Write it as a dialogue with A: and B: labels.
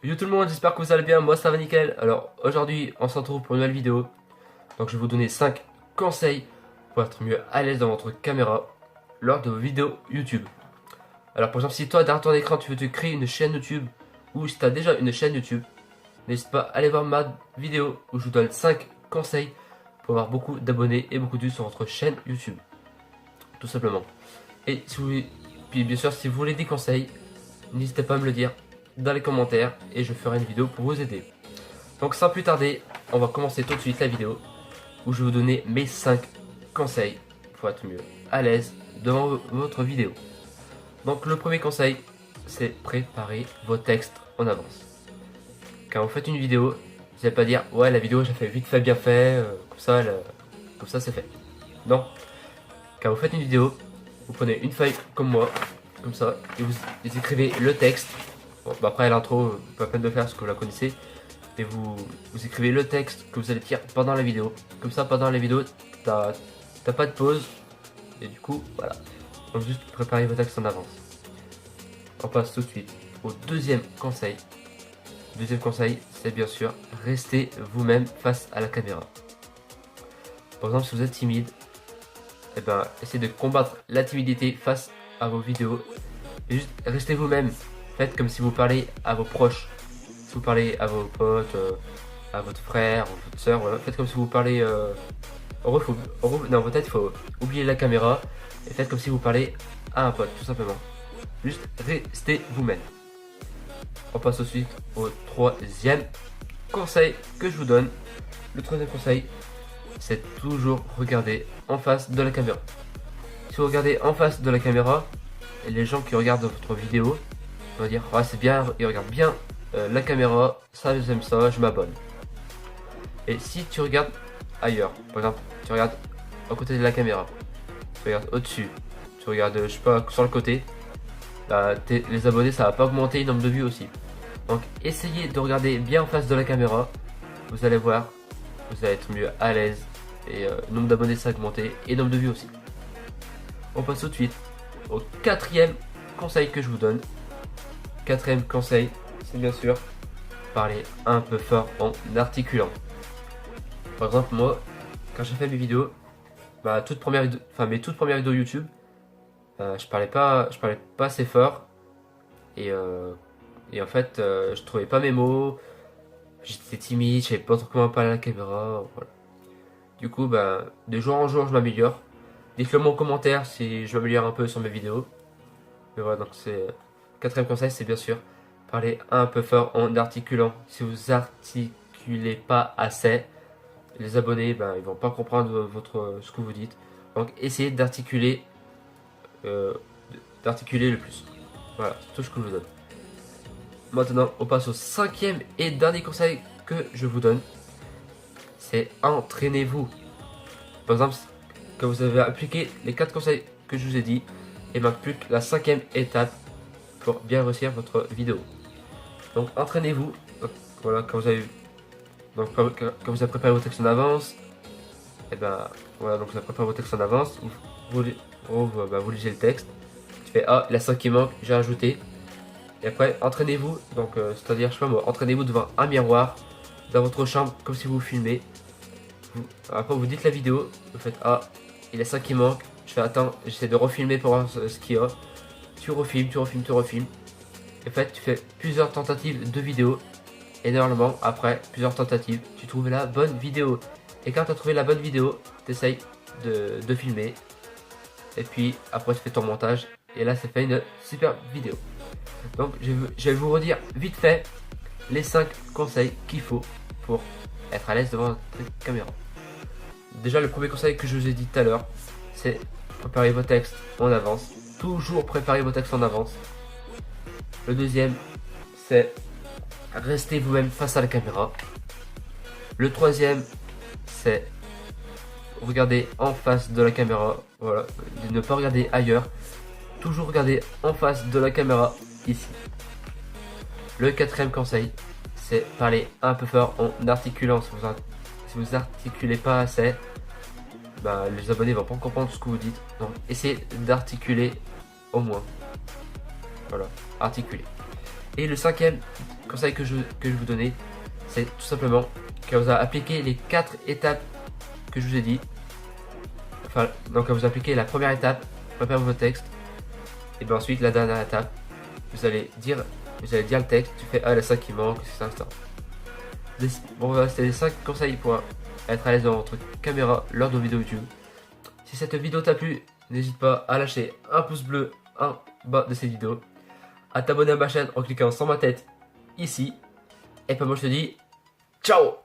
A: Yo tout le monde, j'espère que vous allez bien, moi ça va nickel. Alors aujourd'hui on se retrouve pour une nouvelle vidéo. Donc je vais vous donner 5 conseils pour être mieux à l'aise dans votre caméra lors de vos vidéos YouTube. Alors par exemple si toi derrière ton écran tu veux te créer une chaîne YouTube, ou si tu as déjà une chaîne YouTube, n'hésite pas à aller voir ma vidéo où je vous donne 5 conseils pour avoir beaucoup d'abonnés et beaucoup de vues sur votre chaîne YouTube. Tout simplement. Et si vous... Puis bien sûr si vous voulez des conseils, n'hésitez pas à me le dire dans les commentaires et je ferai une vidéo pour vous aider. Donc sans plus tarder, on va commencer tout de suite la vidéo où je vais vous donner mes 5 conseils pour être mieux à l'aise devant votre vidéo. Donc le premier conseil, c'est préparer vos textes en avance. Quand vous faites une vidéo, vous n'allez pas dire ouais la vidéo j'ai fait vite fait bien fait, comme ça c'est fait. Non, quand vous faites une vidéo, vous prenez une feuille comme moi, comme ça, et vous écrivez le texte. Bon, bah après l'intro, pas la peine de le faire parce que vous la connaissez. Mais vous écrivez le texte que vous allez dire pendant la vidéo. Comme ça, pendant la vidéo, t'as pas de pause. Et du coup, voilà. Donc juste préparez vos textes en avance. On passe tout de suite au deuxième conseil. Le deuxième conseil, c'est bien sûr, restez vous-même face à la caméra. Par exemple, si vous êtes timide, eh ben, essayez de combattre la timidité face à vos vidéos. Et juste restez vous-même. Faites comme si vous parlez à vos proches. Si vous parlez à vos potes, à votre frère, ou votre soeur, voilà. Faites comme si vous parlez... dans votre tête, il faut oublier la caméra. Et faites comme si vous parlez à un pote, tout simplement. Juste restez vous-même. On passe ensuite au troisième conseil que je vous donne. Le troisième conseil, c'est toujours regarder en face de la caméra. Si vous regardez en face de la caméra, et les gens qui regardent votre vidéo vont dire ouais c'est bien, ils regardent bien la caméra, ça j'aime ça, je m'abonne. Et si tu regardes ailleurs, par exemple tu regardes à côté de la caméra, tu regardes au-dessus, tu regardes je sais pas sur le côté, bah, les abonnés ça va pas augmenter le nombre de vues aussi. Donc essayez de regarder bien en face de la caméra, vous allez voir, vous allez être mieux à l'aise et le nombre d'abonnés ça va augmenter et le nombre de vues aussi. On passe tout de suite au quatrième conseil que je vous donne. Quatrième conseil, c'est bien sûr parler un peu fort en articulant. Par exemple, moi, quand j'ai fait mes vidéos, mes toutes premières vidéos YouTube, je parlais pas assez fort et en fait, je trouvais pas mes mots, j'étais timide, je savais pas trop comment parler à la caméra, voilà. Du coup, de jour en jour, je m'améliore. Dites-le moi en commentaire si je m'améliore un peu sur mes vidéos. Mais voilà, donc c'est quatrième conseil, c'est bien sûr parler un peu fort en articulant. Si vous articulez pas assez, les abonnés ils vont pas comprendre ce que vous dites. Donc essayez d'articuler le plus. Voilà, c'est tout ce que je vous donne. Maintenant, on passe au cinquième et dernier conseil que je vous donne. C'est entraînez-vous. Par exemple, quand vous avez appliqué les 4 conseils que je vous ai dit, il manque plus que la cinquième étape pour bien réussir votre vidéo. Donc entraînez-vous. Voilà, quand vous avez préparé vos textes en avance, et voilà, donc vous avez préparé vos textes en avance, vous lisez le texte, tu fais ah la 5 qui manque, j'ai rajouté. Et après entraînez-vous, donc c'est-à-dire je sais pas moi, entraînez-vous devant un miroir dans votre chambre comme si vous filmez. Après vous dites la vidéo, vous faites ah il y a 5 qui manque, je fais attends, j'essaie de refilmer pour voir ce qu'il y a. Tu refilmes. En fait, tu fais plusieurs tentatives de vidéo. Et normalement, après plusieurs tentatives, tu trouves la bonne vidéo. Et quand tu as trouvé la bonne vidéo, tu essayes de filmer. Et puis après, tu fais ton montage. Et là, ça fait une super vidéo. Donc, je vais vous redire vite fait les 5 conseils qu'il faut pour être à l'aise devant votre caméra. Déjà, le premier conseil que je vous ai dit tout à l'heure, c'est préparer vos textes en avance. Toujours préparer vos textes en avance. Le deuxième, c'est rester vous-même face à la caméra. Le troisième, c'est regarder en face de la caméra. Voilà, ne pas regarder ailleurs. Toujours regarder en face de la caméra, ici. Le quatrième conseil, c'est parler un peu fort en articulant. Si vous articulez pas assez, les abonnés vont pas comprendre ce que vous dites. Donc essayez d'articuler au moins. Voilà, articuler. Et le cinquième conseil que je vais vous donner, c'est tout simplement quand vous appliquez les 4 étapes que je vous ai dit. Enfin, donc quand vous appliquez la première étape, préparez vos textes, et bien ensuite la dernière étape, vous allez dire le texte, tu fais ah, la 5 qui manque, c'est ça, etc. Bon voilà, c'était les 5 conseils pour être à l'aise dans votre caméra lors de vos vidéos YouTube. Si cette vidéo t'a plu, n'hésite pas à lâcher un pouce bleu en bas de cette vidéo, à t'abonner à ma chaîne en cliquant sur ma tête ici, et puis moi je te dis ciao.